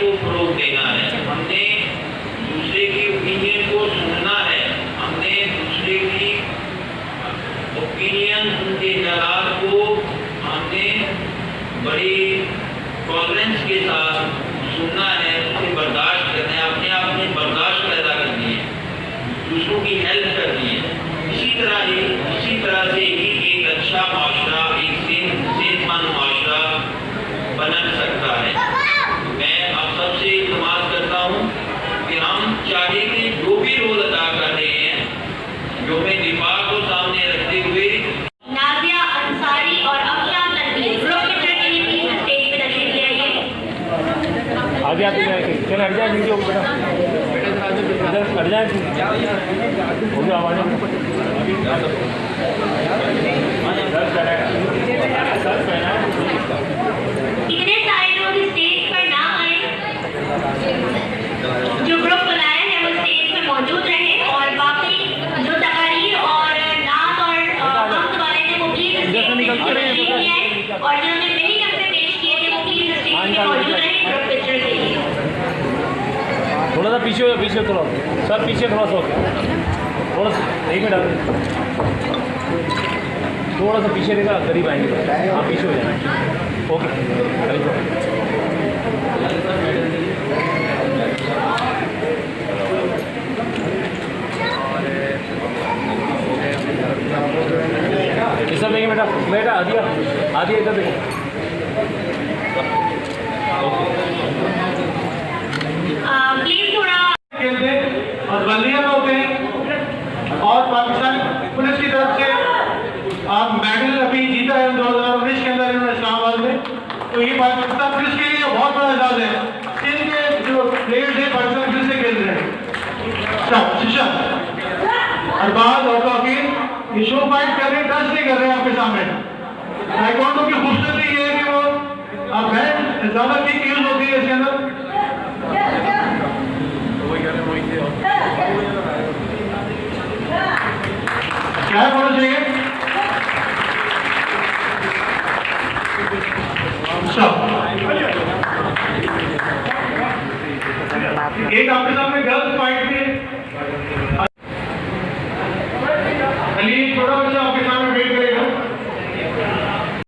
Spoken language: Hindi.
को फरोग देना है, हमने दूसरे की ओपिनियन को सुनना है, हमने दूसरे की ओपिनियन, उनके ख्यालात को हमने बड़ी टॉलरेंस के साथ सुनना है, उसे बर्दाश्त करना है, अपने आप में बर्दाश्त पैदा करनी है, दूसरों की हेल्प करनी है। इसी तरह से ही एक अच्छा माशरा, एक सेहतमंद माशरा बन सकता है। मैं आप सबसे इल्तिमास करता हूँ कि हम चाहे कि जो भी रोल अदा कर रहे हैं, जो मैं दिफा को सामने रखते हुए नाज़िया अंसारी और अफशान तनवीर ग्रुप पिक्चर के लिए प्लीज स्टेज पे तशरीफ ले आइए। आगे आते जाएंगे, चल हट जाए वीडियो बेटा, इधर हट जाए, हो गया आवाज़ इतने सारे लोग स्टेज पर ना आए, जो ग्रुप बुलाए हैं वो स्टेज पर मौजूद रहे, और बाकी जो तकारीर और नात और वक्त वाले थे वो प्लीज स्टेज पे तशरीफ ले आए, और जिन्होंने मिनी नक्शे पेश किए थे वो प्लीज स्टेज पे मौजूद रहे ग्रुप पिक्चर के लिए। थोड़ा सा पीछे थोड़ा सर, पीछे थोड़ा सा, थोड़ा सा 1 मिनट थोड़ा सा पीछे देखा, करीब आएंगे, हाँ पीछे हो जाना। ओके, सब देंगे बेटा, आदिया इधर देखो। प्लीज थोड़ा खेलते और बल्दिया में होते हैं, और पाकिस्तान पुलिस की तरफ से आप मेडल अभी जीता है 2019 के अंदर इन्होंने इस्लामाबाद में। तो ये पाकिस्तान पुलिस के लिए बहुत बड़ा एजाज है, इनके जो प्लेयर्स हैं पाकिस्तान पुलिस से खेल रहे हैं। शीशा अरबाज और काफिर ये शो फाइट कर रहे हैं, टच नहीं कर रहे हैं आपके सामने। ताइक्वांडो की खूबसूरती ये है कि वो आप हैं ज्यादा किक यूज होती है इसके अंदर। क्या होना चाहिए? एक आपके